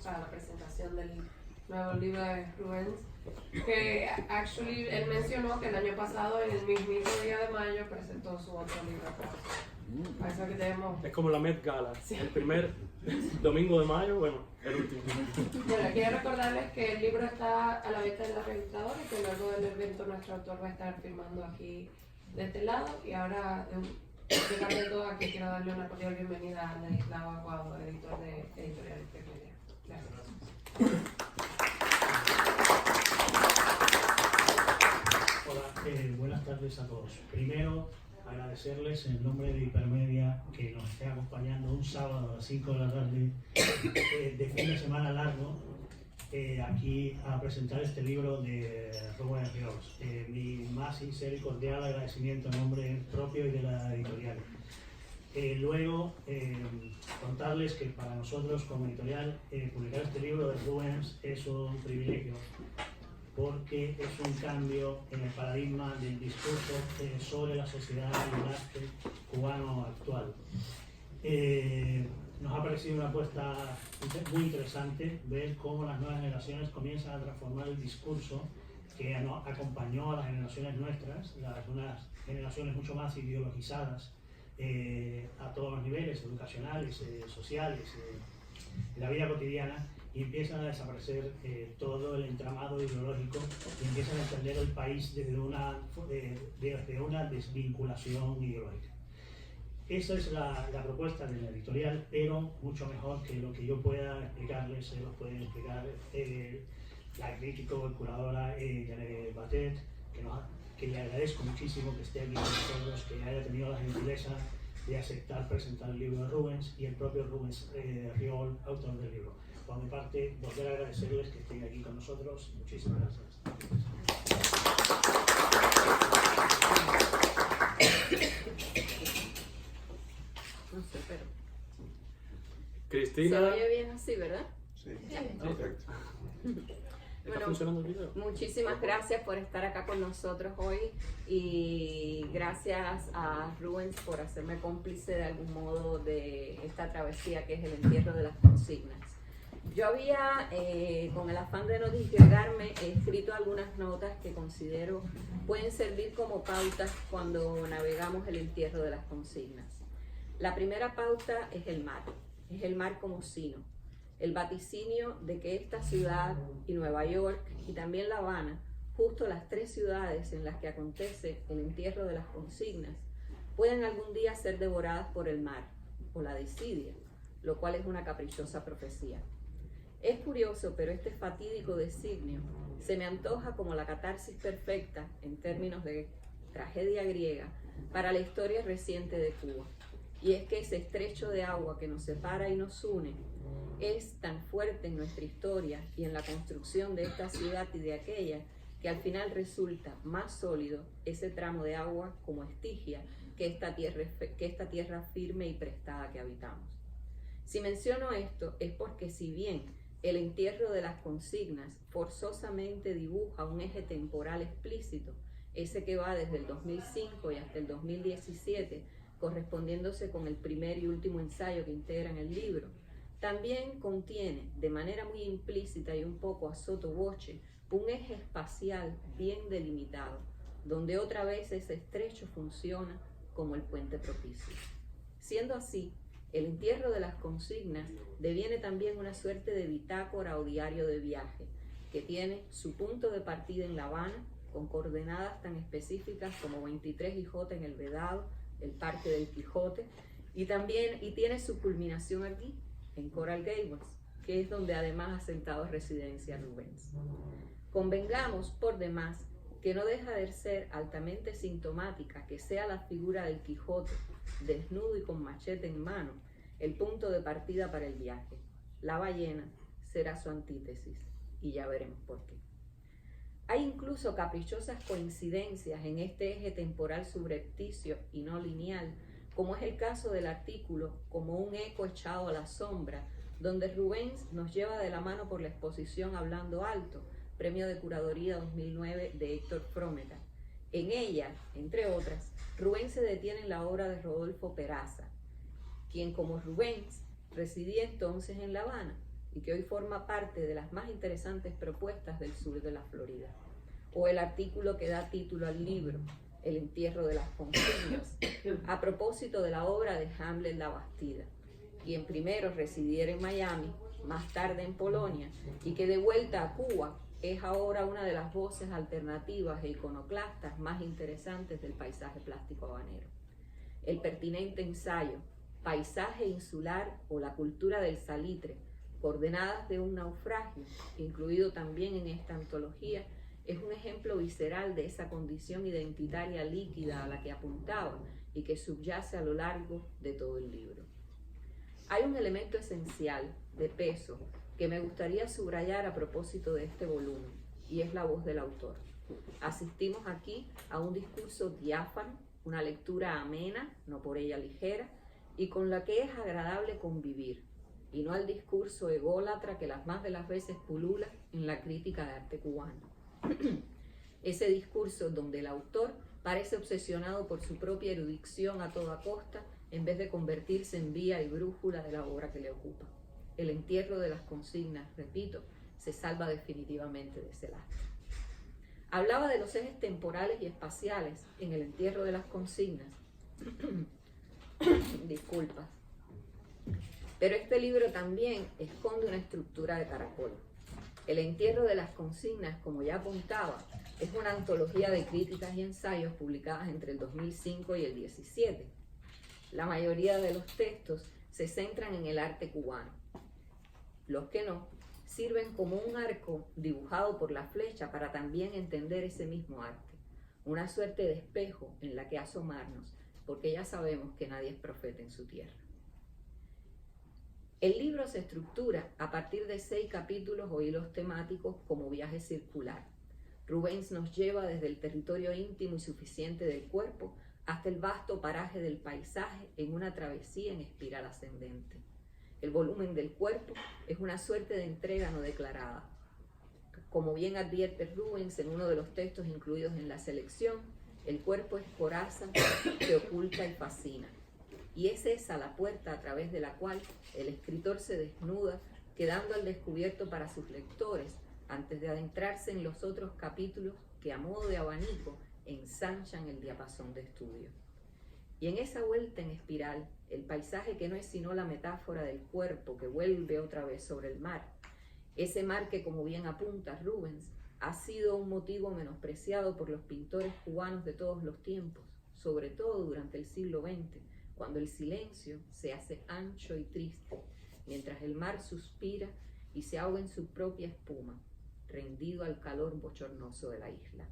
para la presentación del nuevo libro de Rubens, que actually él mencionó que el año pasado, en el mismito día de mayo, presentó su otro libro. Para eso que tenemos... Es como la Met Gala, sí. El primer domingo de mayo, bueno, el último. Bueno, quiero recordarles que el libro está a la venta en la registradora y que luego del evento nuestro autor va a estar firmando aquí de este lado. Y ahora, de todo, aquí quiero darle una cordial bienvenida a Ladislao Aguado, editor de Editorial Intermedia. Gracias. Hola, buenas tardes a todos. Primero, agradecerles en nombre de Hipermedia que nos esté acompañando un sábado a las 5 de la tarde de fin de semana largo aquí a presentar este libro de Rubens Riols. Mi más sincero y cordial agradecimiento en nombre propio y de la editorial. Luego, contarles que para nosotros como editorial publicar este libro de Rubens es un privilegio, porque es un cambio en el paradigma del discurso sobre la sociedad y el arte cubano actual. Nos ha parecido una apuesta muy interesante ver cómo las nuevas generaciones comienzan a transformar el discurso que acompañó a las generaciones nuestras, unas generaciones mucho más ideologizadas a todos los niveles, educacionales, sociales, en la vida cotidiana, y empiezan a desaparecer todo el entramado ideológico y empiezan a entender el país desde una desvinculación ideológica. Esa es la propuesta de la editorial, pero mucho mejor que lo que yo pueda explicarles, se lo pueden explicar la crítico y curadora Janet Batet, que le agradezco muchísimo que esté aquí con nosotros, que haya tenido la gentileza de aceptar presentar el libro de Rubens, y el propio Rubens Riol, autor del libro. Por mi parte, volver a agradecerles que estén aquí con nosotros. Muchísimas gracias. No sé, pero... Cristina. Se oye bien así, ¿verdad? Sí, perfecto. ¿Está Bueno, funcionando el video? muchísimas gracias por estar acá con nosotros hoy y gracias a Rubens por hacerme cómplice de algún modo de esta travesía que es el entierro de las consignas. Yo había, con el afán de no disgregarme, escrito algunas notas que considero pueden servir como pautas cuando navegamos el entierro de las consignas. La primera pauta es el mar como sino, el vaticinio de que esta ciudad y Nueva York y también La Habana, justo las tres ciudades en las que acontece el entierro de las consignas, pueden algún día ser devoradas por el mar o la desidia, lo cual es una caprichosa profecía. Es curioso, pero este fatídico designio se me antoja como la catarsis perfecta, en términos de tragedia griega, para la historia reciente de Cuba. Y es que ese estrecho de agua que nos separa y nos une es tan fuerte en nuestra historia y en la construcción de esta ciudad y de aquella, que al final resulta más sólido ese tramo de agua como estigia que esta tierra firme y prestada que habitamos. Si menciono esto es porque si bien el entierro de las consignas forzosamente dibuja un eje temporal explícito, ese que va desde el 2005 y hasta el 2017, correspondiéndose con el primer y último ensayo que integran el libro, también contiene de manera muy implícita y un poco a sotto voce un eje espacial bien delimitado, donde otra vez ese estrecho funciona como el puente propicio. Siendo así, el entierro de las consignas deviene también una suerte de bitácora o diario de viaje, que tiene su punto de partida en La Habana, con coordenadas tan específicas como 23 y J en el Vedado, el Parque del Quijote, y tiene su culminación aquí, en Coral Gables, que es donde además ha sentado residencia Rubens. Convengamos, por demás, que no deja de ser altamente sintomática que sea la figura del Quijote, desnudo y con machete en mano, el punto de partida para el viaje. La ballena será su antítesis, y ya veremos por qué. Hay incluso caprichosas coincidencias en este eje temporal subrepticio y no lineal, como es el caso del artículo Como un eco echado a la sombra, donde Rubens nos lleva de la mano por la exposición Hablando Alto, Premio de Curaduría 2009 de Héctor Frometa. En ella, entre otras, Rubens se detiene en la obra de Rodolfo Peraza, quien como Rubens residía entonces en La Habana, y que hoy forma parte de las más interesantes propuestas del sur de la Florida. O el artículo que da título al libro, El entierro de las consignas, a propósito de la obra de Hamlet La Bastida, quien primero residiera en Miami, más tarde en Polonia, y que de vuelta a Cuba es ahora una de las voces alternativas e iconoclastas más interesantes del paisaje plástico habanero. El pertinente ensayo, Paisaje insular o la cultura del salitre, coordenadas de un naufragio, incluido también en esta antología, es un ejemplo visceral de esa condición identitaria líquida a la que apuntaba y que subyace a lo largo de todo el libro. Hay un elemento esencial, de peso, que me gustaría subrayar a propósito de este volumen, y es la voz del autor. Asistimos aquí a un discurso diáfano, una lectura amena, no por ella ligera, y con la que es agradable convivir, y no al discurso ególatra que las más de las veces pulula en la crítica de arte cubano. Ese discurso donde el autor parece obsesionado por su propia erudición a toda costa, en vez de convertirse en vía y brújula de la obra que le ocupa. El entierro de las consignas, repito, se salva definitivamente de ese lastre. Hablaba de los ejes temporales y espaciales en el entierro de las consignas. Disculpas. Pero este libro también esconde una estructura de caracol. El entierro de las consignas, como ya apuntaba, es una antología de críticas y ensayos publicadas entre el 2005 y el 2017. La mayoría de los textos se centran en el arte cubano. Los que no, sirven como un arco dibujado por la flecha para también entender ese mismo arte. Una suerte de espejo en la que asomarnos, porque ya sabemos que nadie es profeta en su tierra. El libro se estructura a partir de 6 capítulos o hilos temáticos como viaje circular. Rubens nos lleva desde el territorio íntimo y suficiente del cuerpo hasta el vasto paraje del paisaje en una travesía en espiral ascendente. El volumen del cuerpo es una suerte de entrega no declarada. Como bien advierte Rubens en uno de los textos incluidos en la selección, el cuerpo es coraza que oculta y fascina. Y es esa la puerta a través de la cual el escritor se desnuda, quedando al descubierto para sus lectores, antes de adentrarse en los otros capítulos que a modo de abanico ensanchan el diapasón de estudio. Y en esa vuelta en espiral, el paisaje que no es sino la metáfora del cuerpo que vuelve otra vez sobre el mar, ese mar que, como bien apunta Rubens, ha sido un motivo menospreciado por los pintores cubanos de todos los tiempos, sobre todo durante el siglo XX, cuando el silencio se hace ancho y triste, mientras el mar suspira y se ahoga en su propia espuma, rendido al calor bochornoso de la isla.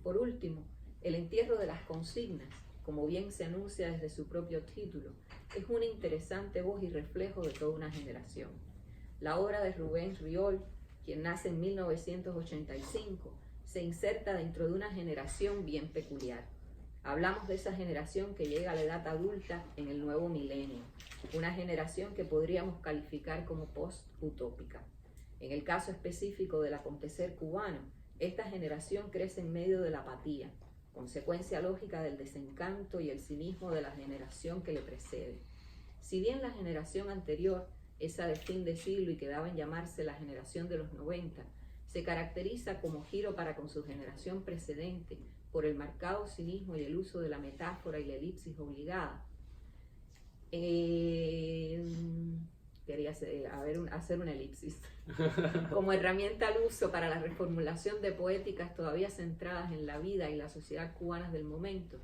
Por último, el entierro de las consignas, como bien se anuncia desde su propio título, es una interesante voz y reflejo de toda una generación. La obra de Rubén Riol, quien nace en 1985, se inserta dentro de una generación bien peculiar. Hablamos de esa generación que llega a la edad adulta en el nuevo milenio, una generación que podríamos calificar como post-utópica. En el caso específico del acontecer cubano, esta generación crece en medio de la apatía, consecuencia lógica del desencanto y el cinismo de la generación que le precede. Si bien la generación anterior, esa de fin de siglo y que daba en llamarse la generación de los 90, se caracteriza como giro para con su generación precedente por el marcado cinismo y el uso de la metáfora y la elipsis obligada. Quería hacer una elipsis. Como herramienta al uso para la reformulación de poéticas todavía centradas en la vida y la sociedad cubanas del momento.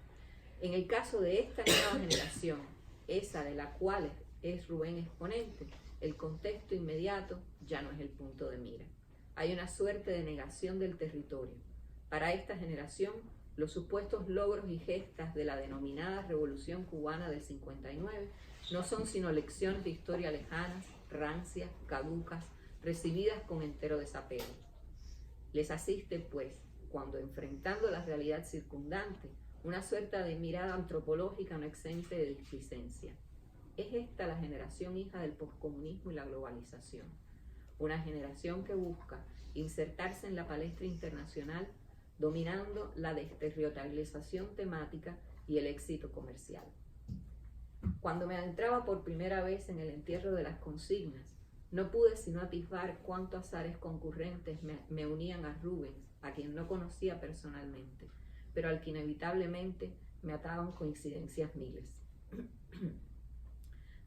En el caso de esta nueva generación, esa de la cual es Rubén exponente, el contexto inmediato ya no es el punto de mira. Hay una suerte de negación del territorio. Para esta generación, los supuestos logros y gestas de la denominada Revolución Cubana del 59 no son sino lecciones de historia lejanas, rancias, caducas, recibidas con entero desapego. Les asiste, pues, cuando enfrentando la realidad circundante, una suerte de mirada antropológica no exente de displicencia. Es esta la generación hija del poscomunismo y la globalización. Una generación que busca insertarse en la palestra internacional dominando la desterritorialización temática y el éxito comercial. Cuando me adentraba por primera vez en el entierro de las consignas, No pude sino atisbar cuántos azares concurrentes me unían a Rubens, a quien no conocía personalmente, pero al que inevitablemente me ataban coincidencias miles.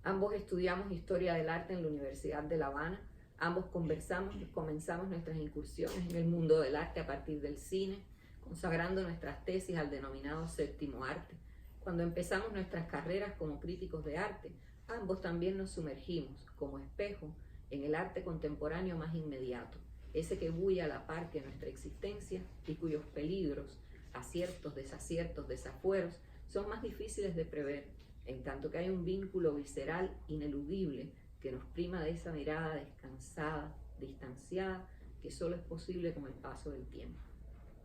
Ambos estudiamos Historia del Arte en la Universidad de La Habana, ambos comenzamos nuestras incursiones en el mundo del arte a partir del cine, consagrando nuestras tesis al denominado séptimo arte. Cuando empezamos nuestras carreras como críticos de arte, ambos también nos sumergimos, como espejo, en el arte contemporáneo más inmediato, ese que bulle a la par que nuestra existencia y cuyos peligros, aciertos, desaciertos, desafueros, son más difíciles de prever, en tanto que hay un vínculo visceral ineludible que nos prima de esa mirada descansada, distanciada, que solo es posible con el paso del tiempo.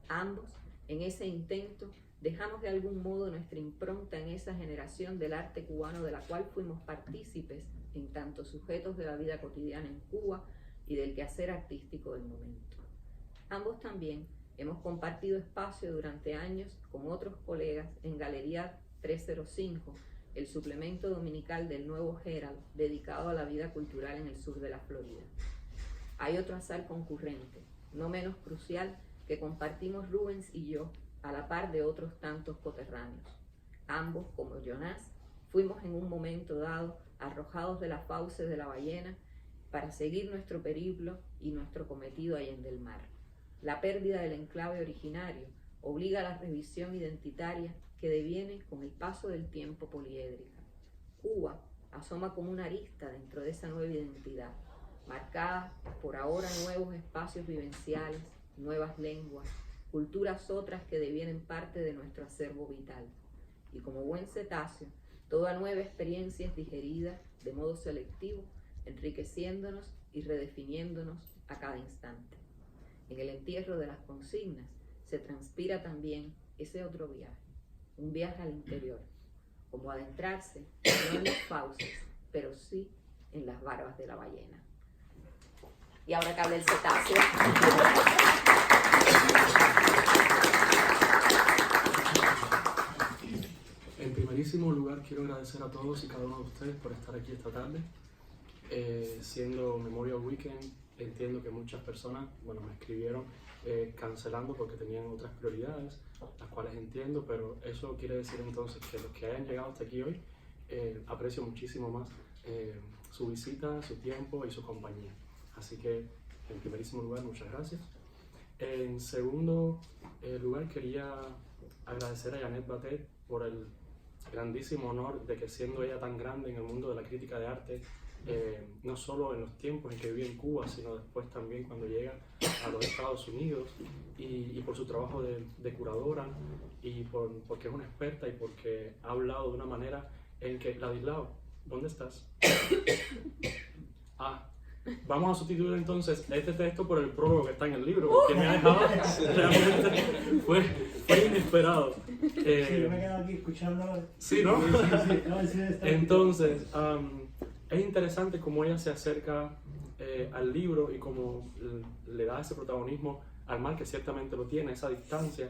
Ambos, en ese intento, dejamos de algún modo nuestra impronta en esa generación del arte cubano de la cual fuimos partícipes en tanto sujetos de la vida cotidiana en Cuba y del quehacer artístico del momento. Ambos también hemos compartido espacio durante años con otros colegas en Galería 305, el suplemento dominical del Nuevo Herald dedicado a la vida cultural en el sur de la Florida. Hay otro azar concurrente, no menos crucial, que compartimos Rubens y yo a la par de otros tantos coterráneos. Ambos, como Jonás, fuimos en un momento dado arrojados de las fauces de la ballena para seguir nuestro periplo y nuestro cometido allende el mar. La pérdida del enclave originario obliga a la revisión identitaria que deviene con el paso del tiempo poliédrica. Cuba asoma como una arista dentro de esa nueva identidad, marcada por ahora nuevos espacios vivenciales, nuevas lenguas, culturas otras que devienen parte de nuestro acervo vital. Y como buen cetáceo, toda nueva experiencia es digerida de modo selectivo, enriqueciéndonos y redefiniéndonos a cada instante. En el entierro de las consignas se transpira también ese otro viaje, un viaje al interior, como adentrarse no en las fauces, pero sí en las barbas de la ballena. Y ahora que habla el cetáceo. En primerísimo lugar, quiero agradecer a todos y cada uno de ustedes por estar aquí esta tarde. Siendo Memorial Weekend, entiendo que muchas personas, me escribieron cancelando porque tenían otras prioridades, las cuales entiendo, pero eso quiere decir entonces que los que hayan llegado hasta aquí hoy, aprecio muchísimo más su visita, su tiempo y su compañía. Así que, en primerísimo lugar, muchas gracias. En segundo lugar, quería agradecer a Janet Batet por el grandísimo honor de que, siendo ella tan grande en el mundo de la crítica de arte, no solo en los tiempos en que vive en Cuba, sino después también cuando llega a los Estados Unidos, y por su trabajo de curadora, y porque es una experta y porque ha hablado de una manera en que, Ladislao, ¿dónde estás? Vamos a sustituir entonces este texto por el prólogo que está en el libro, porque me ha dejado realmente, fue inesperado. Sí, yo me he quedado aquí escuchando. Sí, ¿no? Sí. Entonces, es interesante cómo ella se acerca al libro y cómo le da ese protagonismo al mar, que ciertamente lo tiene, esa distancia.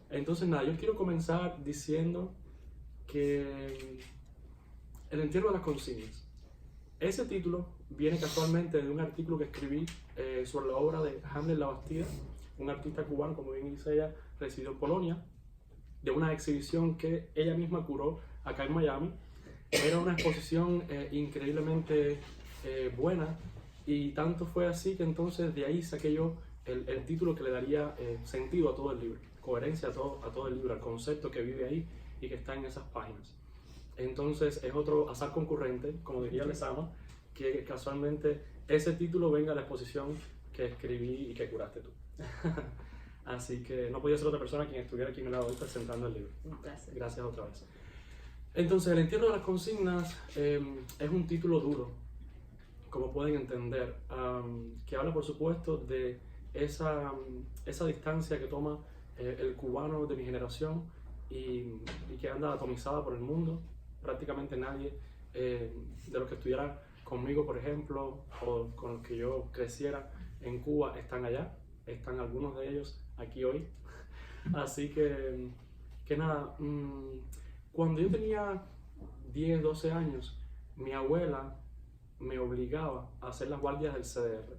Entonces, yo quiero comenzar diciendo que el entierro de las consignas. Ese título viene casualmente de un artículo que escribí sobre la obra de Hamlet Labastida, un artista cubano, como bien dice ella, residió en Polonia, de una exhibición que ella misma curó acá en Miami. Era una exposición increíblemente buena, y tanto fue así que entonces de ahí saqué yo el título que le daría sentido a todo el libro, coherencia a todo el libro, al concepto que vive ahí y que está en esas páginas. Entonces es otro azar concurrente, como diría Lezama, que casualmente ese título venga a la exposición que escribí y que curaste tú. Así que no podía ser otra persona quien estuviera aquí a mi lado hoy presentando el libro. Un placer. Gracias otra vez. Entonces, El entierro de las consignas es un título duro, como pueden entender, que habla, por supuesto, de esa distancia que toma el cubano de mi generación y que anda atomizada por el mundo. Prácticamente nadie de los que estudiara conmigo, por ejemplo, o con los que yo creciera en Cuba, están allá. Están algunos de ellos aquí hoy. Así que nada, cuando yo tenía 10, 12 años, mi abuela me obligaba a hacer las guardias del CDR.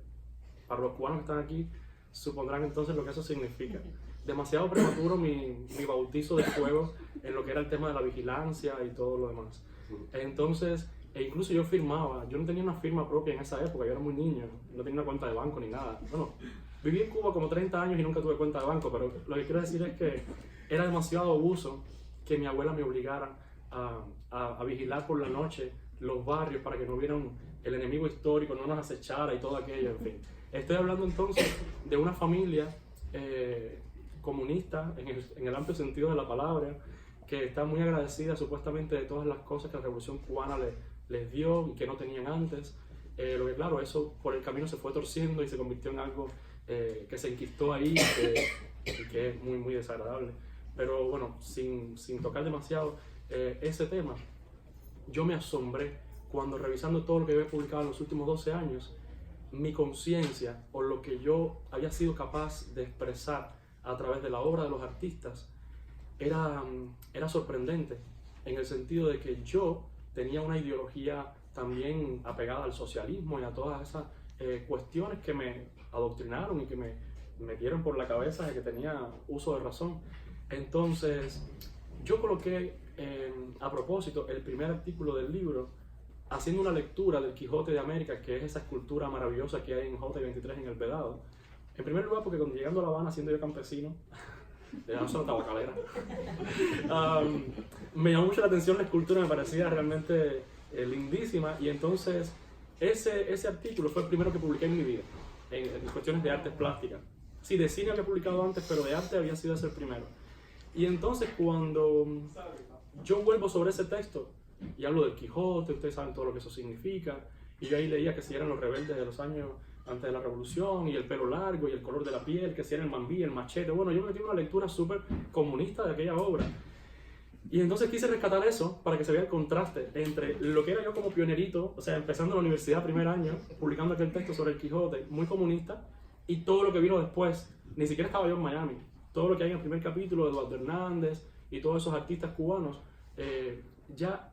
Para los cubanos que están aquí, supondrán entonces lo que eso significa. Demasiado prematuro mi bautizo de fuego en lo que era el tema de la vigilancia y todo lo demás. Entonces, e incluso yo firmaba, yo no tenía una firma propia en esa época, yo era muy niño, no tenía una cuenta de banco ni nada. Bueno, viví en Cuba como 30 años y nunca tuve cuenta de banco, pero lo que quiero decir es que era demasiado abuso que mi abuela me obligara a vigilar por la noche los barrios para que no vieran el enemigo histórico, no nos acechara y todo aquello, en fin. Estoy hablando entonces de una familia comunista en el amplio sentido de la palabra, que está muy agradecida supuestamente de todas las cosas que la Revolución Cubana les dio y que no tenían antes. Lo que claro, eso por el camino se fue torciendo y se convirtió en algo que se enquistó ahí y que es muy, muy desagradable. Pero bueno, sin tocar demasiado ese tema, yo me asombré cuando revisando todo lo que había publicado en los últimos 12 años, mi conciencia o lo que yo había sido capaz de expresar a través de la obra de los artistas era sorprendente, en el sentido de que yo tenía una ideología también apegada al socialismo y a todas esas cuestiones que me adoctrinaron y que me metieron por la cabeza de que tenía uso de razón. Entonces, yo coloqué a propósito el primer artículo del libro haciendo una lectura del Quijote de América, que es esa escultura maravillosa que hay en J23 en el Vedado. En primer lugar, porque cuando llegando a La Habana, siendo yo campesino, de la zona tabacalera, me llamó mucho la atención la escultura, me parecía realmente lindísima, y entonces ese artículo fue el primero que publiqué en mi vida, en cuestiones de artes plásticas. Sí, de cine había publicado antes, pero de arte había sido ese el primero. Y entonces cuando yo vuelvo sobre ese texto y hablo del Quijote, ustedes saben todo lo que eso significa, y yo ahí leía que si eran los rebeldes de los años antes de la revolución, y el pelo largo, y el color de la piel, que si era el mambí, el machete. Bueno, yo me metí en una lectura súper comunista de aquella obra. Y entonces quise rescatar eso para que se vea el contraste entre lo que era yo como pionerito, o sea, empezando la universidad primer año, publicando aquel texto sobre el Quijote, muy comunista, y todo lo que vino después. Ni siquiera estaba yo en Miami. Todo lo que hay en el primer capítulo de Eduardo Hernández y todos esos artistas cubanos, ya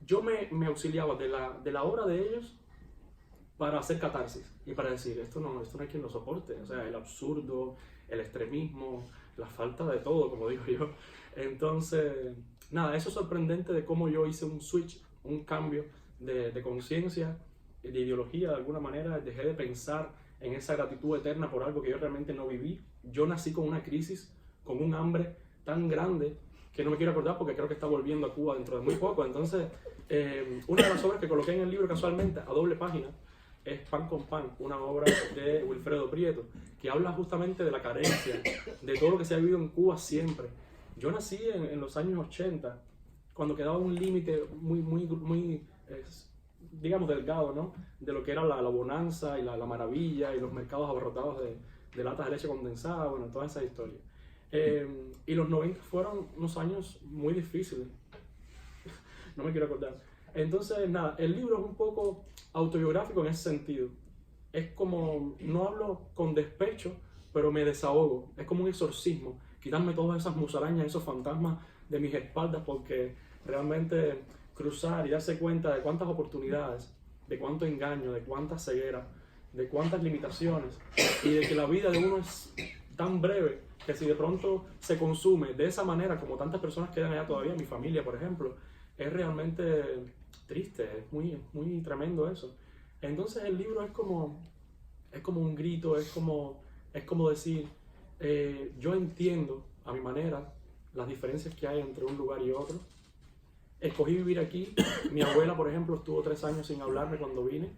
yo me auxiliaba de la obra de ellos para hacer catarsis y para decir, esto no hay quien lo soporte. O sea, el absurdo, el extremismo, la falta de todo, como digo yo. Entonces, nada, eso es sorprendente de cómo yo hice un switch, un cambio de conciencia, de ideología de alguna manera. Dejé de pensar en esa gratitud eterna por algo que yo realmente no viví. Yo nací con una crisis, con un hambre tan grande que no me quiero acordar porque creo que está volviendo a Cuba dentro de muy poco. Entonces, una de las obras que coloqué en el libro casualmente, a doble página, es Pan con Pan, una obra de Wilfredo Prieto, que habla justamente de la carencia, de todo lo que se ha vivido en Cuba siempre. Yo nací en los años 80, cuando quedaba un límite muy digamos, delgado, ¿no? De lo que era la bonanza y la maravilla y los mercados abarrotados de latas de leche condensada, bueno, toda esa historia. Y los 90 fueron unos años muy difíciles, no me quiero acordar. Entonces, nada, el libro es un poco autobiográfico en ese sentido. Es como, no hablo con despecho, pero me desahogo. Es como un exorcismo, quitarme todas esas musarañas, esos fantasmas de mis espaldas, porque realmente cruzar y darse cuenta de cuántas oportunidades, de cuánto engaño, de cuánta ceguera, de cuántas limitaciones, y de que la vida de uno es tan breve que si de pronto se consume de esa manera, como tantas personas quedan allá todavía, mi familia por ejemplo, es realmente triste, es muy tremendo eso. Entonces el libro es como un grito, es como decir, yo entiendo a mi manera las diferencias que hay entre un lugar y otro. Escogí vivir aquí. Mi abuela, por ejemplo, estuvo 3 años sin hablarme cuando vine.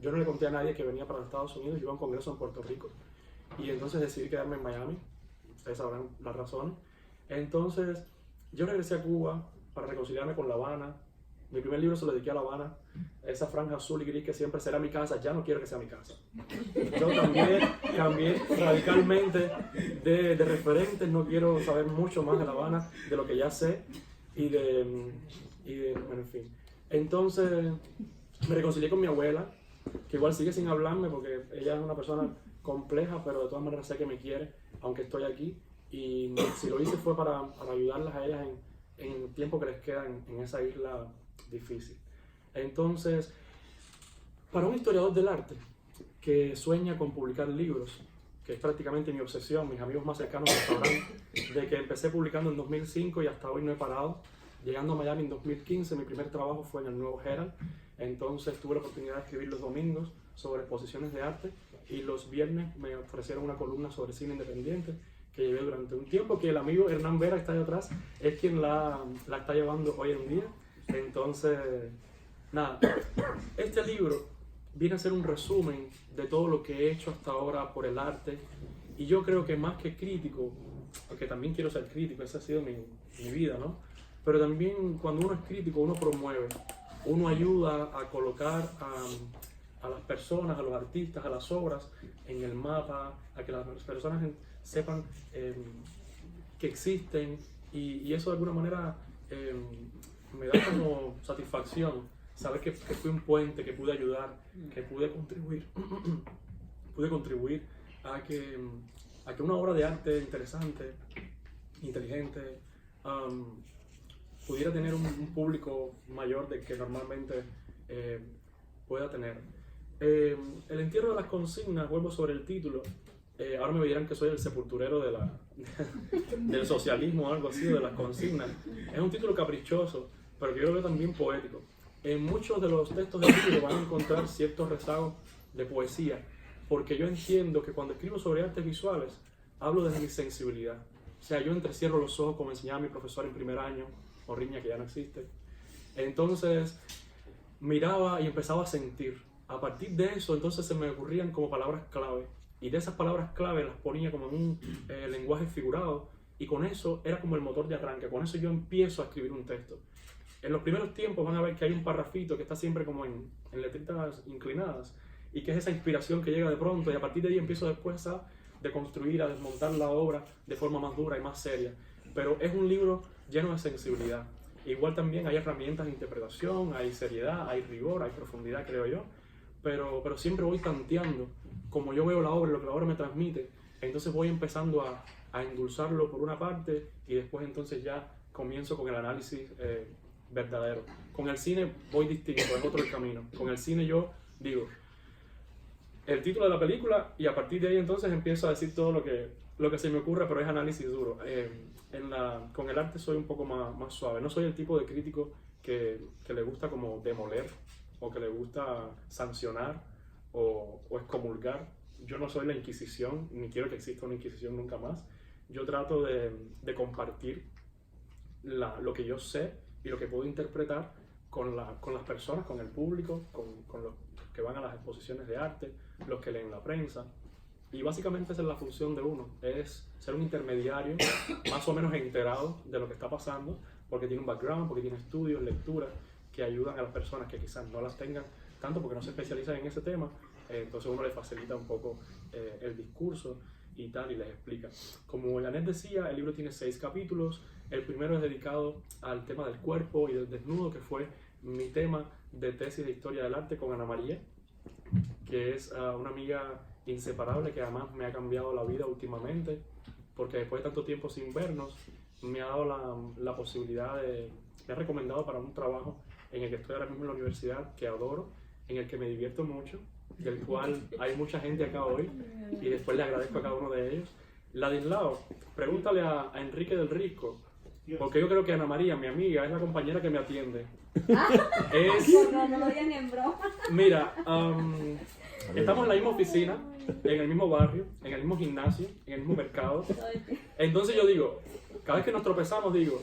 Yo no le conté a nadie que venía para los Estados Unidos. Yo iba a un congreso en Puerto Rico y entonces decidí quedarme en Miami. Ustedes sabrán las razones. Entonces yo regresé a Cuba para reconciliarme con La Habana. Mi primer libro se lo dediqué a La Habana, esa franja azul y gris que siempre será mi casa. Ya no quiero que sea mi casa. Yo cambié radicalmente de referentes. No quiero saber mucho más de La Habana de lo que ya sé bueno, en fin. Entonces me reconcilié con mi abuela, que igual sigue sin hablarme porque ella es una persona compleja, pero de todas maneras sé que me quiere, aunque estoy aquí. Y si lo hice fue para ayudarlas a ellas en el tiempo que les queda en esa isla difícil. Entonces, Para un historiador del arte que sueña con publicar libros, que es prácticamente mi obsesión, mis amigos más cercanos lo sabrán, de que empecé publicando en 2005 y hasta hoy no he parado. Llegando a Miami en 2015, mi primer trabajo fue en el Nuevo Herald. Entonces tuve la oportunidad de escribir los domingos sobre exposiciones de arte y los viernes me ofrecieron una columna sobre cine independiente que llevé durante un tiempo, que el amigo Hernán Vera, que está ahí atrás, es quien la está llevando hoy en día. Entonces, nada, este libro viene a ser un resumen de todo lo que he hecho hasta ahora por el arte, y yo creo que más que crítico, porque también quiero ser crítico, esa ha sido mi vida, ¿no? Pero también cuando uno es crítico, uno promueve, uno ayuda a colocar a las personas, a los artistas, a las obras en el mapa, a que las personas sepan que existen, y eso de alguna manera me da como satisfacción saber que fui un puente, que pude ayudar, que pude contribuir a que una obra de arte interesante, inteligente, pudiera tener un público mayor del que normalmente pueda tener. El entierro de las consignas, vuelvo sobre el título, ahora me dirán que soy el sepulturero del socialismo o algo así, de las consignas. Es un título caprichoso, pero que yo lo veo también poético. En muchos de los textos del libro van a encontrar ciertos rezagos de poesía, porque yo entiendo que cuando escribo sobre artes visuales, hablo desde mi sensibilidad. O sea, yo entrecierro los ojos, como enseñaba mi profesor en primer año, Orriña, que ya no existe. Entonces, miraba y empezaba a sentir. A partir de eso, entonces se me ocurrían como palabras clave. Y de esas palabras clave las ponía como en un lenguaje figurado. Y con eso era como el motor de arranque. Con eso yo empiezo a escribir un texto. En los primeros tiempos van a ver que hay un parrafito que está siempre como en letritas inclinadas. Y que es esa inspiración que llega de pronto. Y a partir de ahí empiezo después a deconstruir, a desmontar la obra de forma más dura y más seria. Pero es un libro lleno de sensibilidad. Igual también hay herramientas de interpretación, hay seriedad, hay rigor, hay profundidad, creo yo. Pero siempre voy tanteando como yo veo la obra, lo que la obra me transmite. Entonces voy empezando a endulzarlo por una parte y después entonces ya comienzo con el análisis verdadero. Con el cine voy distinto, es otro el camino. Con el cine yo digo el título de la película y a partir de ahí entonces empiezo a decir todo lo que se me ocurre, pero es análisis duro. Con el arte soy un poco más suave. No soy el tipo de crítico que le gusta como demoler o que le gusta sancionar o excomulgar. Yo no soy la Inquisición, ni quiero que exista una Inquisición nunca más. Yo trato de compartir lo que yo sé y lo que puedo interpretar con las personas, con el público, con los que van a las exposiciones de arte, los que leen la prensa. Y básicamente esa es la función de uno, es ser un intermediario más o menos enterado de lo que está pasando, porque tiene un background, porque tiene estudios, lecturas, que ayudan a las personas que quizás no las tengan tanto porque no se especializan en ese tema. Entonces uno les facilita un poco el discurso y tal, y les explica. Como Janet decía, el libro tiene 6 capítulos. El primero es dedicado al tema del cuerpo y del desnudo, que fue mi tema de tesis de historia del arte con Ana María, que es una amiga inseparable que además me ha cambiado la vida últimamente, porque después de tanto tiempo sin vernos, me ha dado la posibilidad me ha recomendado para un trabajo en el que estoy ahora mismo en la universidad, que adoro, en el que me divierto mucho, del cual hay mucha gente acá hoy, y después le agradezco a cada uno de ellos. Ladislao, pregúntale a Enrique del Risco, porque yo creo que Ana María, mi amiga, es la compañera que me atiende. No lo digan ni en broma. Mira, estamos en la misma oficina, en el mismo barrio, en el mismo gimnasio, en el mismo mercado. Entonces yo digo, cada vez que nos tropezamos digo,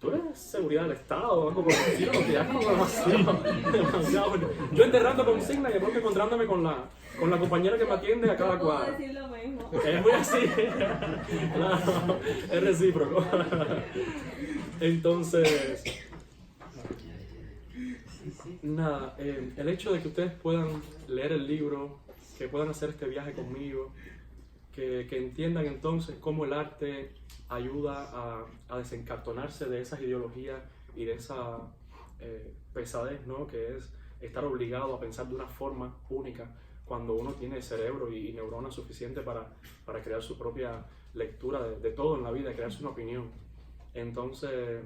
tú eres seguridad del Estado o algo por el estilo, porque ya es como demasiado. Yo enterrando consignas y después encontrándome con la compañera que me atiende a cada cuadra. Puedo decir lo mismo. Es muy así. Claro, es recíproco. Entonces, nada, el hecho de que ustedes puedan leer el libro, que puedan hacer este viaje conmigo, que entiendan entonces cómo el arte ayuda a desencartonarse de esas ideologías y de esa pesadez, ¿no? Que es estar obligado a pensar de una forma única cuando uno tiene cerebro y neuronas suficientes para crear su propia lectura de todo en la vida, crearse una opinión. Entonces,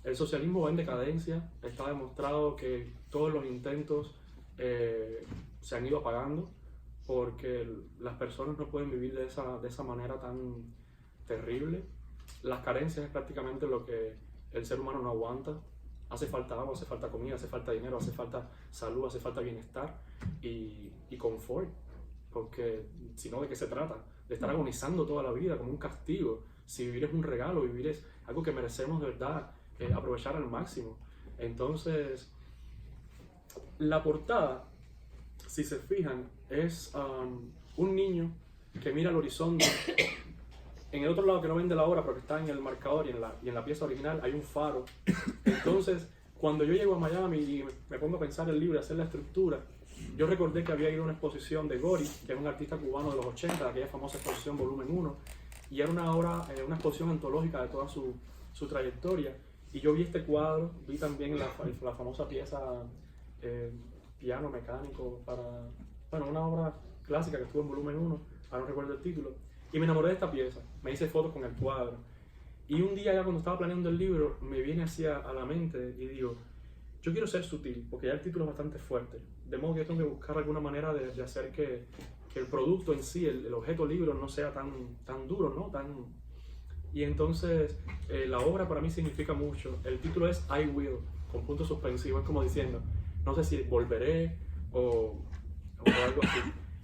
el socialismo va en decadencia. Está demostrado que todos los intentos se han ido apagando porque las personas no pueden vivir de esa manera tan terrible. Las carencias es prácticamente lo que el ser humano no aguanta. Hace falta agua, hace falta comida, hace falta dinero, hace falta salud, hace falta bienestar y confort. Porque si no, ¿de qué se trata? De estar agonizando toda la vida como un castigo. Si vivir es un regalo, vivir es algo que merecemos de verdad aprovechar al máximo. Entonces, la portada, si se fijan, es un niño que mira al horizonte. En el otro lado que no ven de la obra, pero que está en el marcador y en la pieza original, hay un faro. Entonces, cuando yo llego a Miami y me pongo a pensar el libro y hacer la estructura, yo recordé que había ido a una exposición de Gori, que es un artista cubano de los 80, aquella famosa exposición Volumen 1, y era una exposición antológica de toda su trayectoria. Y yo vi este cuadro, vi también la famosa pieza Piano Mecánico para una obra clásica que estuvo en Volumen 1, ahora no recuerdo el título, y me enamoré de esta pieza, me hice fotos con el cuadro. Y un día ya cuando estaba planeando el libro, me viene hacia a la mente y digo, yo quiero ser sutil, porque ya el título es bastante fuerte, de modo que yo tengo que buscar alguna manera de hacer que el producto en sí, el objeto libro, no sea tan duro, ¿no? Y entonces, la obra para mí significa mucho. El título es I Will, con puntos suspensivos, es como diciendo, no sé si volveré o algo así.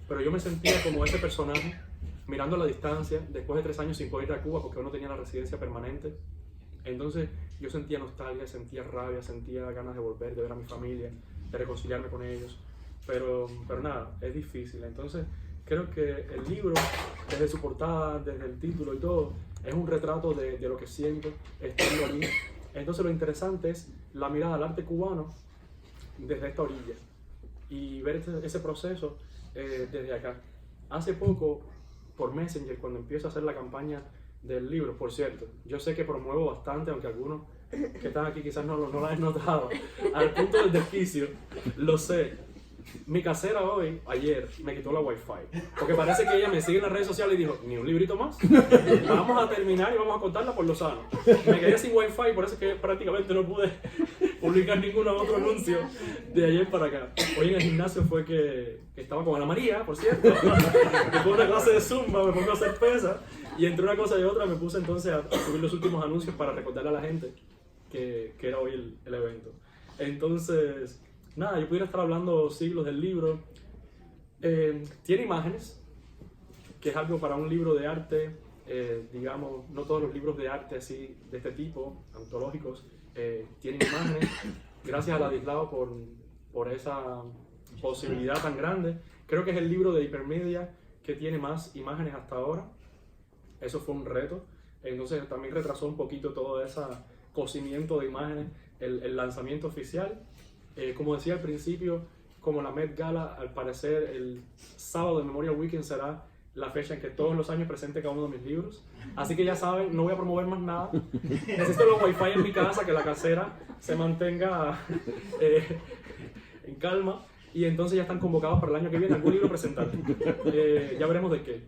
Pero yo me sentía como ese personaje, mirando a la distancia, después de 3 años sin poder ir a Cuba, porque uno tenía la residencia permanente. Entonces, yo sentía nostalgia, sentía rabia, sentía ganas de volver, de ver a mi familia, de reconciliarme con ellos. Pero nada, es difícil. Entonces, creo que el libro, desde su portada, desde el título y todo, es un retrato de lo que siento estando allí. Entonces, lo interesante es la mirada al arte cubano desde esta orilla y ver ese proceso desde acá. Hace poco, por Messenger, cuando empiezo a hacer la campaña del libro, por cierto, yo sé que promuevo bastante, aunque algunos que están aquí quizás no lo han notado, al punto del desquicio, lo sé. Mi casera ayer, me quitó la Wi-Fi, porque parece que ella me sigue en las redes sociales y dijo, ni un librito más, vamos a terminar y vamos a cortarla por lo sano. Me quedé sin Wi-Fi, por eso es que prácticamente no pude publicar ningún otro anuncio de ayer para acá. Hoy en el gimnasio fue que estaba con Ana María, por cierto, que fue una clase de Zumba, me pongo a hacer pesas, y entre una cosa y otra me puse entonces a subir los últimos anuncios para recordarle a la gente que era hoy el evento. Entonces, nada, yo pudiera estar hablando siglos del libro. Tiene imágenes, que es algo para un libro de arte, digamos, no todos los libros de arte así, de este tipo, antológicos, tienen imágenes. Gracias a Ladislao por esa posibilidad tan grande. Creo que es el libro de Hipermedia que tiene más imágenes hasta ahora. Eso fue un reto. Entonces también retrasó un poquito todo ese cocimiento de imágenes, el lanzamiento oficial. Como decía al principio, como la Met Gala, al parecer el sábado de Memorial Weekend será la fecha en que todos los años presente cada uno de mis libros. Así que ya saben, no voy a promover más nada. Necesito los Wi-Fi en mi casa, que la casera se mantenga en calma. Y entonces ya están convocados para el año que viene algún libro presentar. Ya veremos de qué.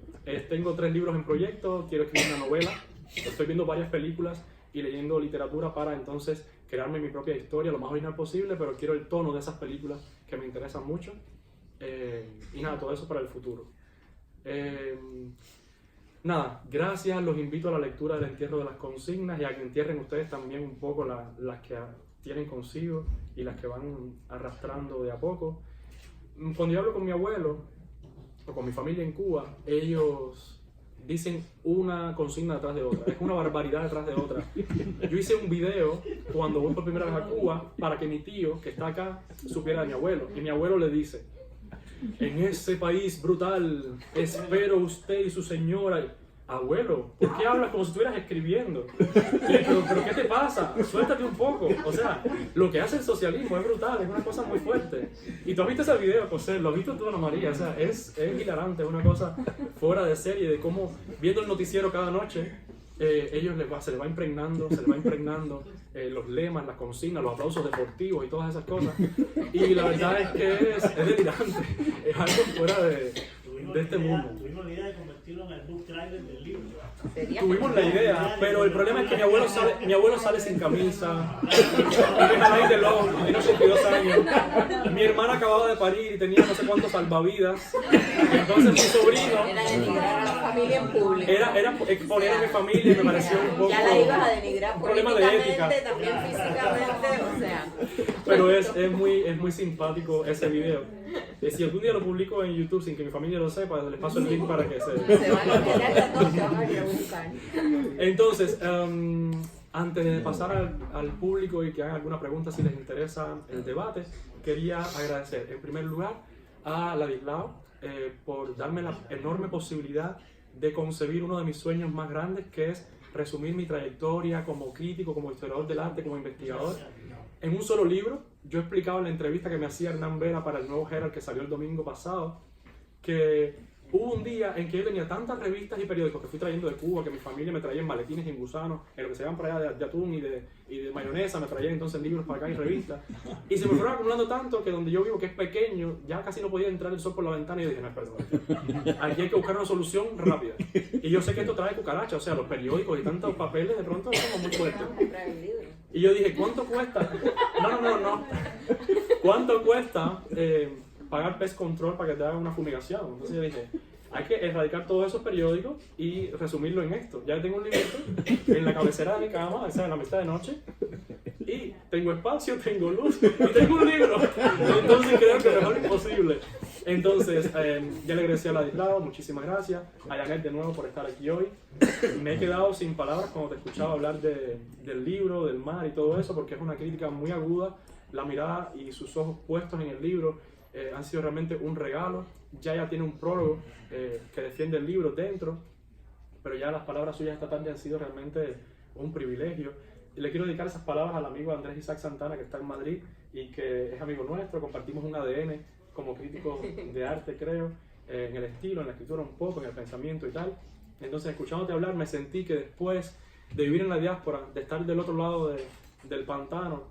Tengo 3 libros en proyecto, quiero escribir una novela, estoy viendo varias películas y leyendo literatura para entonces crearme mi propia historia lo más original posible, pero quiero el tono de esas películas que me interesan mucho. Y nada, todo eso para el futuro. Nada, gracias, los invito a la lectura del entierro de las consignas y a que entierren ustedes también un poco las que tienen consigo y las que van arrastrando de a poco. Cuando yo hablo con mi abuelo o con mi familia en Cuba, ellos dicen una consigna detrás de otra, es una barbaridad detrás de otra. Yo hice un video cuando voy por primera vez a Cuba para que mi tío, que está acá, supiera de mi abuelo. Y mi abuelo le dice, en ese país brutal, espero usted y su señora. Abuelo, ¿por qué hablas como si estuvieras escribiendo? ¿Pero qué te pasa? Suéltate un poco. O sea, lo que hace el socialismo es brutal, es una cosa muy fuerte. Y tú has visto ese video, José, lo has visto tú, Ana María. O sea, es hilarante, es una cosa fuera de serie de cómo, viendo el noticiero cada noche, ellos se les va impregnando los lemas, las consignas, los aplausos deportivos y todas esas cosas. Y la verdad es que es delirante, es algo fuera de tuvimos de este la idea- mundo. Tuvimos la idea de convertirlo en el book trailer del libro. Sería Tuvimos la idea, pero el problema es que mi abuelo sale sin camisa, y deja ahí de loco, tiene 82 años. Mi hermana acababa de parir y tenía no sé cuántos salvavidas. Entonces mi sobrino Era denigrar a la familia en público. era exponer a mi familia y me pareció un poco... Ya la ibas a denigrar un problema de ética. políticamente, también físicamente, o sea. Pero es muy simpático ese video. Si algún día lo publico en YouTube sin que mi familia lo sepa, les paso el link para que se... Se van a enterar de todo, que van a ir a buscar. Entonces, antes de pasar al público y que hagan alguna pregunta si les interesa el debate, quería agradecer en primer lugar a Ladislao por darme la enorme posibilidad de concebir uno de mis sueños más grandes, que es resumir mi trayectoria como crítico, como historiador del arte, como investigador, en un solo libro. Yo explicaba en la entrevista que me hacía Hernán Vera para el nuevo Herald que salió el domingo pasado, que hubo un día en que yo tenía tantas revistas y periódicos que fui trayendo de Cuba, que mi familia me traía en maletines y en gusanos, en lo que se llaman para allá de atún y de mayonesa, me traía entonces libros para acá y revistas. Y se me fueron acumulando tanto que donde yo vivo, que es pequeño, ya casi no podía entrar el sol por la ventana y yo dije, no, espérate, aquí hay que buscar una solución rápida. Y yo sé que esto trae cucarachas, o sea, los periódicos y tantos papeles de pronto son muy fuertes. Y yo dije, ¿cuánto cuesta? No. ¿Cuánto cuesta pagar pest control para que te hagan una fumigación? Entonces yo dije, hay que erradicar todos esos periódicos y resumirlo en esto. Ya tengo un librito en la cabecera de mi cama, esa en la mesa de noche, y tengo espacio, tengo luz y tengo un libro. Entonces creo que mejor imposible. Entonces, ya le agradecí a Ladislao, muchísimas gracias. A Janet de nuevo por estar aquí hoy. Me he quedado sin palabras cuando te escuchaba hablar del libro, del mar y todo eso, porque es una crítica muy aguda. La mirada y sus ojos puestos en el libro han sido realmente un regalo. Ya tiene un prólogo que defiende el libro dentro, pero ya las palabras suyas esta tarde han sido realmente un privilegio. Y le quiero dedicar esas palabras al amigo Andrés Isaac Santana, que está en Madrid y que es amigo nuestro. Compartimos un ADN como críticos de arte, creo, en el estilo, en la escritura un poco, en el pensamiento y tal. Entonces, escuchándote hablar, me sentí que después de vivir en la diáspora, de estar del otro lado del pantano,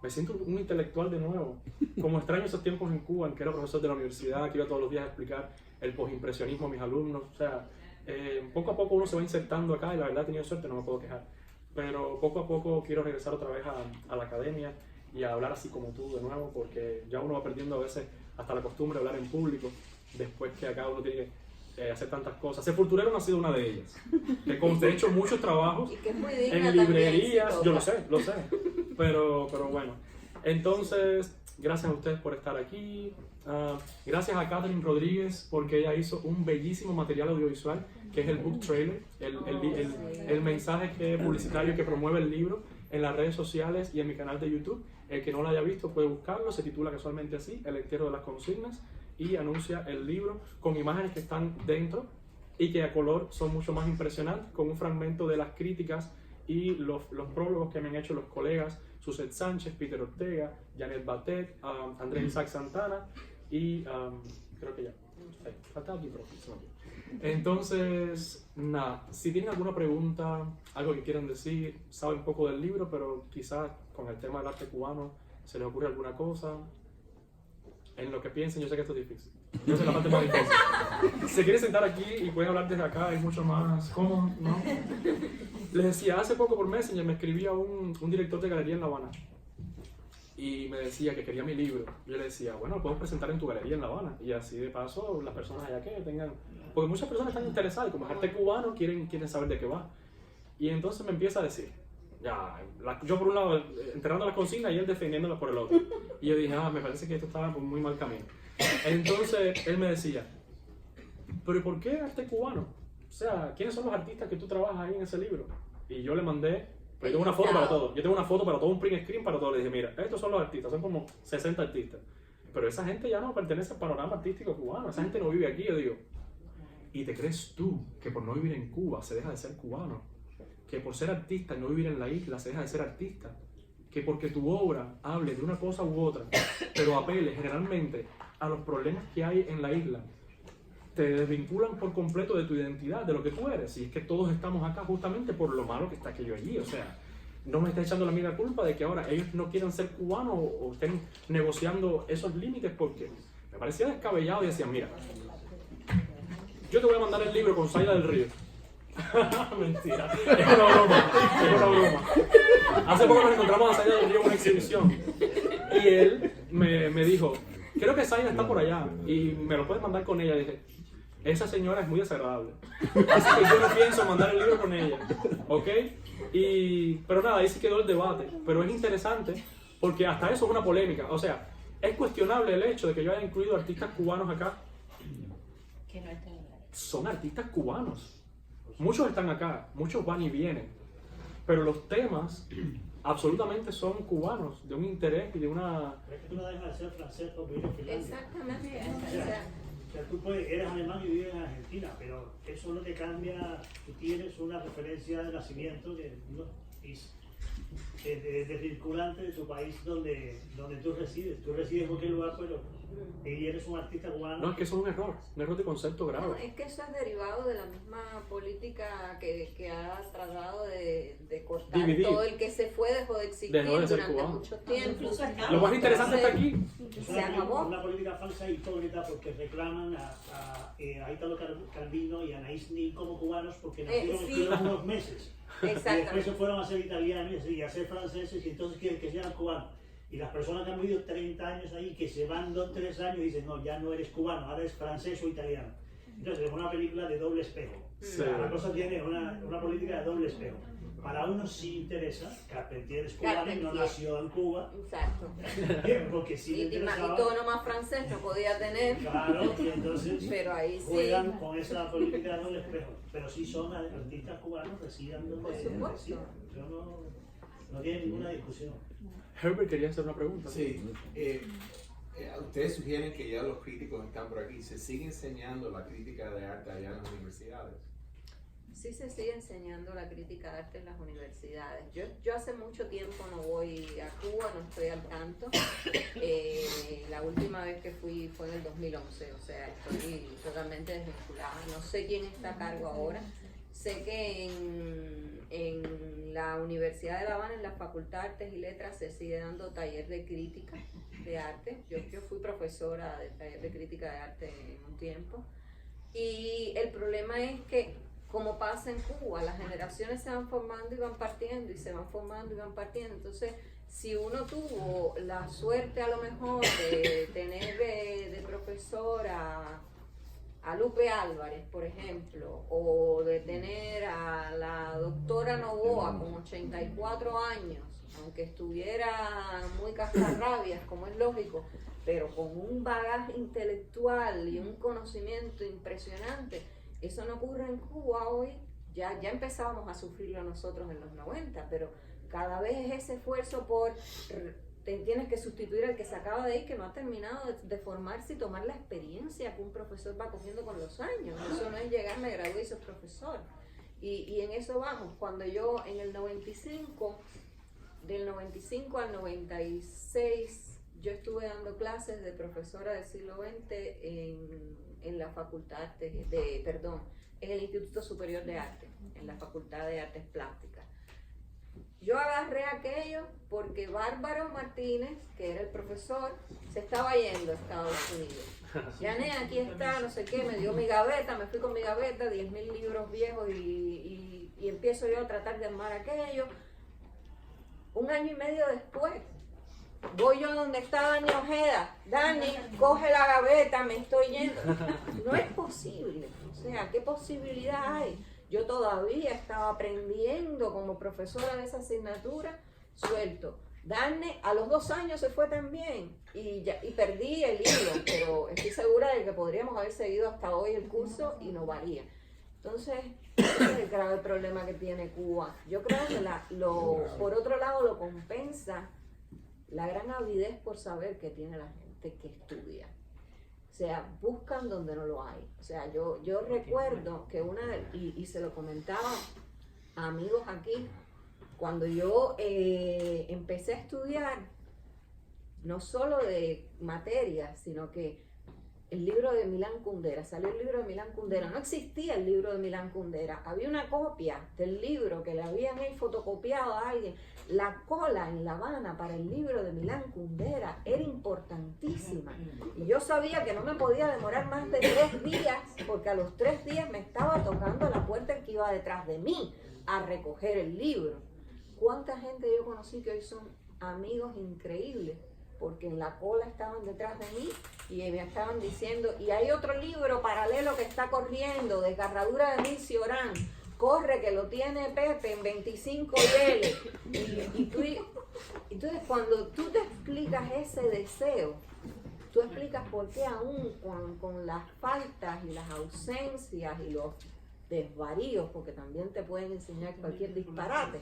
me siento un intelectual de nuevo. Como extraño esos tiempos en Cuba, en que era profesor de la universidad, que iba todos los días a explicar el postimpresionismo a mis alumnos. O sea, poco a poco uno se va insertando acá y la verdad he tenido suerte, no me puedo quejar. Pero poco a poco quiero regresar otra vez a la academia y a hablar así como tú de nuevo, porque ya uno va perdiendo a veces hasta la costumbre de hablar en público, después que acá uno tiene que hacer tantas cosas. Sepulturero no ha sido una de ellas. He hecho muchos trabajos Y que es muy digna en librerías, también, yo lo sé, pero bueno. Entonces, gracias a ustedes por estar aquí. Gracias a Catherine Rodríguez porque ella hizo un bellísimo material audiovisual que es el book trailer, el mensaje publicitario que promueve el libro en las redes sociales y en mi canal de YouTube. El que no lo haya visto puede buscarlo, se titula casualmente así, El entierro de las consignas, y anuncia el libro con imágenes que están dentro y que a color son mucho más impresionantes, con un fragmento de las críticas y los prólogos que me han hecho los colegas Suset Sánchez, Peter Ortega, Janet Batet, Andrés Isaac Santana y creo que ya. Falta aquí, pero se me olvidó. Entonces, nada, si tienen alguna pregunta, algo que quieran decir, saben un poco del libro, pero quizás con el tema del arte cubano se les ocurre alguna cosa. En lo que piensen, yo sé que esto es difícil. Yo sé la parte más difícil. Se quieren sentar aquí y pueden hablar desde acá, es mucho más cómodo, ¿no? Les decía, hace poco por Messenger me escribía un director de galería en La Habana y me decía que quería mi libro. Yo le decía, bueno, lo puedo presentar en tu galería en La Habana y así de paso las personas allá que tengan... Porque muchas personas están interesadas y como es arte cubano quieren saber de qué va. Y entonces me empieza a decir, yo por un lado enterrando las consignas y él defendiéndolas por el otro. Y yo dije, me parece que esto estaba por muy mal camino. Entonces él me decía, pero ¿y por qué arte cubano? O sea, ¿quiénes son los artistas que tú trabajas ahí en ese libro? Y yo le mandé, pero yo tengo una foto para todo. Yo tengo una foto para todo, un print screen para todo. Le dije, mira, estos son los artistas, son como 60 artistas. Pero esa gente ya no pertenece al panorama artístico cubano, esa gente no vive aquí. Yo digo, ¿y te crees tú que por no vivir en Cuba se deja de ser cubano? Que por ser artista y no vivir en la isla se deja de ser artista, que porque tu obra hable de una cosa u otra, pero apele generalmente a los problemas que hay en la isla, te desvinculan por completo de tu identidad, de lo que tú eres. Y es que todos estamos acá justamente por lo malo que está aquello allí. O sea, no me está echando la misma culpa de que ahora ellos no quieran ser cubanos o estén negociando esos límites, porque me parecía descabellado y decían, mira, yo te voy a mandar el libro con Zaida del Río. Mentira, es una broma, es una broma. Hace poco nos encontramos a Zaida del Río en una exhibición y él me dijo, creo que Zaida está por allá y me lo puedes mandar con ella. Y dije, esa señora es muy desagradable, así que yo no pienso mandar el libro con ella, ¿ok? Pero nada, ahí sí quedó el debate, pero es interesante porque hasta eso es una polémica, o sea, es cuestionable el hecho de que yo haya incluido artistas cubanos acá. Que no estén en la- Son artistas cubanos. Muchos están acá, muchos van y vienen, pero los temas absolutamente son cubanos, de un interés y de una... Pero es que tú no dejas de ser francés por vivir en Finlandia. Exactamente. O sea, tú eres alemán y vives en Argentina, pero eso no te cambia. Tú tienes una referencia de nacimiento que no, es de circulante de tu país donde tú resides. Tú resides en cualquier lugar, pero y eres un artista cubano. No, es que eso es un error de concepto No, grave. es que eso es derivado de la misma política que ha tratado de cortar Dividir. todo el que se fue dejó de existir Dejó de ser durante cubano. mucho tiempo. Lo más interesante está aquí. Es Se acabó. una política falsa e hipócrita porque reclaman a Italo Calvino y a Anaïs Nin como cubanos porque nacieron sí. estuvieron unos meses. Y después Exactamente. se fueron a ser italianos y a ser franceses y entonces quieren que sean cubanos. Y las personas que han vivido 30 años ahí, que se van 2 o 3 años y dicen, no, ya no eres cubano, ahora eres francés o italiano. Entonces es una película de doble espejo. Sí. La cosa tiene una política de doble espejo. Para uno sí interesa, Carpentier es cubano y no Carpentier. nació en Cuba. Exacto. Porque sí le Y interesaba. tono más francés no podía tener, Claro, y entonces pero ahí sí. juegan con esa política de doble espejo. Pero sí son artistas cubanos, residan donde Por supuesto. residan. Yo no tiene ninguna discusión. Herbert quería hacer una pregunta. Sí, ustedes sugieren que ya los críticos están por aquí. ¿Se sigue enseñando la crítica de arte allá en las universidades? Sí se sigue enseñando la crítica de arte en las universidades. Yo hace mucho tiempo no voy a Cuba, no estoy al tanto. La última vez que fui fue en el 2011, o sea, estoy totalmente desvinculada. No sé quién está a cargo ahora. Sé que en la Universidad de La Habana, en la Facultad de Artes y Letras, se sigue dando taller de crítica de arte. Yo fui profesora de taller de crítica de arte en un tiempo. Y el problema es que, como pasa en Cuba, las generaciones se van formando y van partiendo, y se van formando y van partiendo. Entonces, si uno tuvo la suerte a lo mejor de tener de profesora a Lupe Álvarez, por ejemplo, o de tener a la doctora Novoa con 84 años, aunque estuviera muy cascarrabias, como es lógico, pero con un bagaje intelectual y un conocimiento impresionante. Eso no ocurre en Cuba hoy. Ya empezábamos a sufrirlo nosotros en los 90, pero cada vez es ese esfuerzo por... Tienes que sustituir al que se acaba de ir, que no ha terminado de formarse y tomar la experiencia que un profesor va cogiendo con los años. Eso no es llegar, me gradué y soy profesor. Y en eso vamos. Cuando yo en el 95, del 95 al 96, yo estuve dando clases de profesora del siglo XX en la Facultad en el Instituto Superior de Arte, en la Facultad de Artes Plásticas. Yo agarré aquello porque Bárbaro Martínez, que era el profesor, se estaba yendo a Estados Unidos. Yané, aquí está, no sé qué, me dio mi gaveta, me fui con mi gaveta, 10.000 libros viejos y empiezo yo a tratar de armar aquello. Un año y medio después, voy yo donde está Dani Ojeda. Dani, coge la gaveta, me estoy yendo. No es posible. O sea, ¿qué posibilidad hay? Yo todavía estaba aprendiendo como profesora de esa asignatura, suelto. Dani, a los 2 años se fue también y perdí el hilo, pero estoy segura de que podríamos haber seguido hasta hoy el curso y no valía. Entonces, ese es el grave problema que tiene Cuba. Yo creo que por otro lado lo compensa la gran avidez por saber que tiene la gente que estudia. O sea, buscan donde no lo hay. O sea, yo recuerdo que y se lo comentaba a amigos aquí, cuando yo empecé a estudiar, no solo de materias, sino que el libro de Milán Kundera, salió el libro de Milán Kundera, no existía el libro de Milán Kundera, había una copia del libro que le habían fotocopiado a alguien. La cola en La Habana para el libro de Milán Kundera era importantísima y yo sabía que no me podía demorar más de 3 días porque a los 3 días me estaba tocando la puerta el que iba detrás de mí a recoger el libro. ¿Cuánta gente yo conocí que hoy son amigos increíbles? Porque en la cola estaban detrás de mí y me estaban diciendo, y hay otro libro paralelo que está corriendo, Desgarradura de Mills y Orán, corre que lo tiene Pepe en 25 yeles. Entonces cuando tú te explicas ese deseo, tú explicas por qué aún con las faltas y las ausencias y los desvaríos, porque también te pueden enseñar cualquier disparate,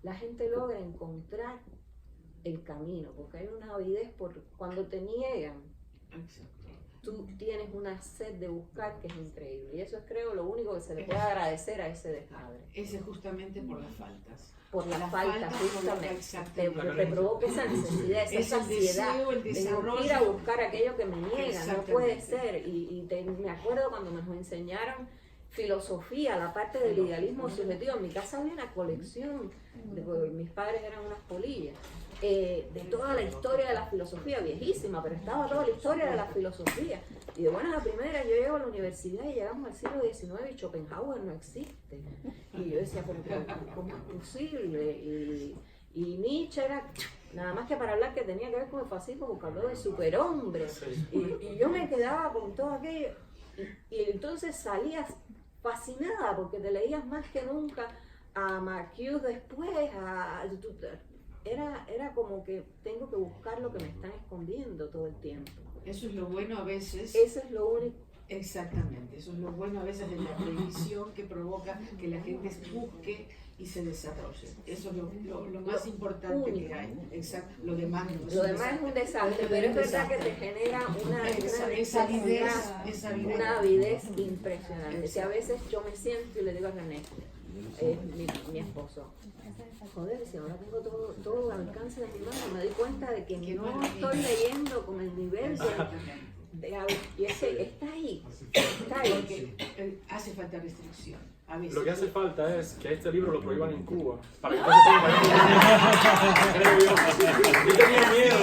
la gente logra encontrar el camino, porque hay una avidez cuando te niegan, tú tienes una sed de buscar que es increíble, y eso es, creo, lo único que se le puede agradecer a ese desmadre. Ese es justamente por las faltas. Por las faltas, justamente, por te provoca esa necesidad, esa Es el saciedad deseo, el de desarrollo. ir a buscar aquello que me niega, no puede Exactamente. ser, me acuerdo cuando nos enseñaron filosofía, la parte del idealismo subjetivo. En mi casa había una colección, mis padres eran unas polillas, de toda la historia de la filosofía, viejísima, pero estaba toda la historia de la filosofía. Y de buena a la primera, yo llego a la universidad y llegamos al siglo XIX y Schopenhauer no existe. Y yo decía, pero ¿cómo es posible? Y Nietzsche era nada más que para hablar que tenía que ver con el fascismo, porque habló de superhombre. Y yo me quedaba con todo aquello. Y entonces salías fascinada porque te leías más que nunca a Marcuse después, era como que tengo que buscar lo que me están escondiendo todo el tiempo. Eso es lo bueno a veces. Eso es lo único. Exactamente, eso es lo bueno a veces de la televisión que provoca que la gente busque y se desarrolle. Eso es lo más importante único. que hay. Exacto. Lo demás no es Lo un demás es un desastre. desastre, pero es verdad que te genera Esa avidez impresionante. Si a veces yo me siento y le digo a René, mi esposo, joder, si ahora tengo todo al alcance de mi mano, me doy cuenta de que no estoy leyendo con el nivel y ese está ahí. Porque hace falta restricción. A veces. Lo que hace falta es que este libro lo prohíban en Cuba, para que no se tenga que yo tenía miedo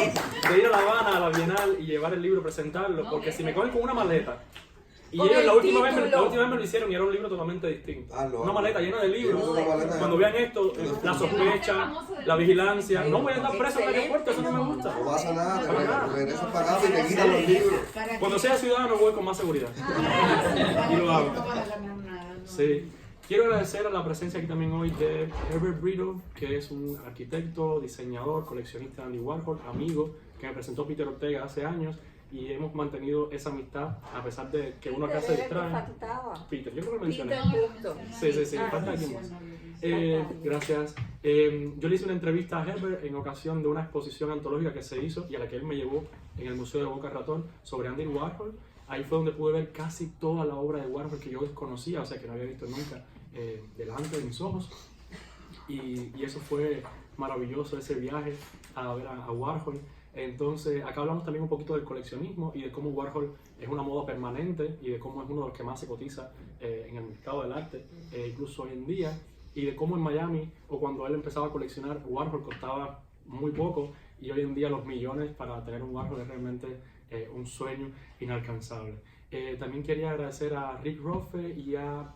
de ir a La Habana, a la Bienal, y llevar el libro, presentarlo, porque si me cogen con una maleta, y Con ellos el la última vez título. me lo hicieron y era un libro totalmente distinto. No. Una maleta llena de libros. Una maleta Cuando vean esto, la sospecha, la vigilancia, no voy a estar preso en el aeropuerto, eso no me gusta. No pasa nada, Para nada. te regresas para casa y te quitan los libros. Cuando sea ciudadano voy con más seguridad. Y lo hago. No vas a ganar nada. ¿no? Sí. Quiero agradecer a la presencia aquí también hoy de Herbert Brito, que es un arquitecto, diseñador, coleccionista de Andy Warhol, amigo, que me presentó Peter Ortega hace años, y hemos mantenido esa amistad a pesar de que uno acá se distrae. Peter, yo creo que lo mencioné. Sí, falta alguien más. Gracias. Yo le hice una entrevista a Herbert en ocasión de una exposición antológica que se hizo y a la que él me llevó en el Museo de Boca Ratón sobre Andy Warhol. Ahí fue donde pude ver casi toda la obra de Warhol que yo desconocía, o sea que no había visto nunca delante de mis ojos. Y eso fue maravilloso, ese viaje a ver a Warhol. Entonces, acá hablamos también un poquito del coleccionismo y de cómo Warhol es una moda permanente y de cómo es uno de los que más se cotiza en el mercado del arte, incluso hoy en día, y de cómo en Miami, o cuando él empezaba a coleccionar, Warhol costaba muy poco, y hoy en día los millones para tener un Warhol es realmente un sueño inalcanzable. También quería agradecer a Rick Roffe y a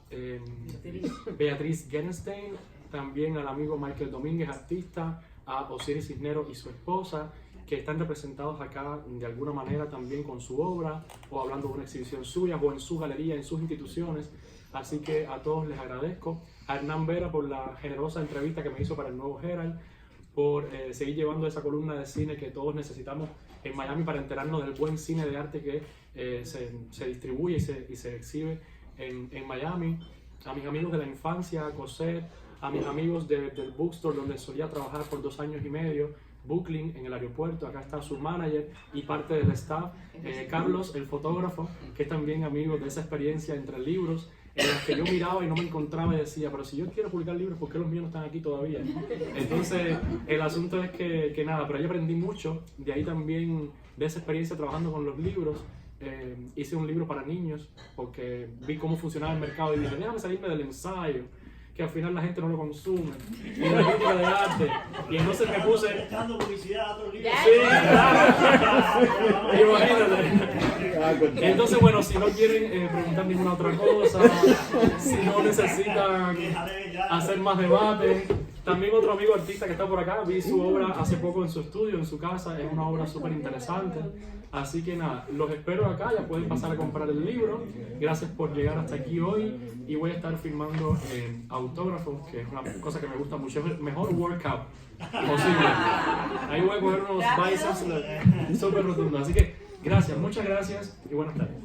Beatriz Genstein, también al amigo Michael Domínguez, artista, a Osiris Cisneros y su esposa, que están representados acá de alguna manera también con su obra, o hablando de una exhibición suya, o en su galería, en sus instituciones. Así que a todos les agradezco. A Hernán Vera por la generosa entrevista que me hizo para el Nuevo Herald, por seguir llevando esa columna de cine que todos necesitamos en Miami para enterarnos del buen cine de arte que se distribuye y se exhibe en Miami. A mis amigos de la infancia, a Cosette, a mis amigos del bookstore donde solía trabajar por 2 años y medio, Brooklyn, en el aeropuerto. Acá está su manager y parte del staff, Carlos, el fotógrafo, que es también amigo de esa experiencia entre libros, en las que yo miraba y no me encontraba y decía, pero si yo quiero publicar libros, ¿por qué los míos no están aquí todavía? Entonces, el asunto es que nada, pero ahí aprendí mucho, de ahí también, de esa experiencia trabajando con los libros. Hice un libro para niños, porque vi cómo funcionaba el mercado y dije, déjame salirme del ensayo, que al final la gente no lo consume, y de la crítica de arte, y entonces me puse... Dando publicidad a otros libros. Sí, claro. Imagínate. Entonces, bueno, si no quieren preguntar ninguna otra cosa, si no necesitan hacer más debate, también otro amigo artista que está por acá, vi su obra hace poco en su estudio, en su casa, es una obra súper interesante. Así que nada, los espero acá, ya pueden pasar a comprar el libro. Gracias por llegar hasta aquí hoy y voy a estar firmando autógrafos, que es una cosa que me gusta mucho, es el mejor workout posible. Ahí voy a coger unos biceps súper rotundos. Así que gracias, muchas gracias y buenas tardes.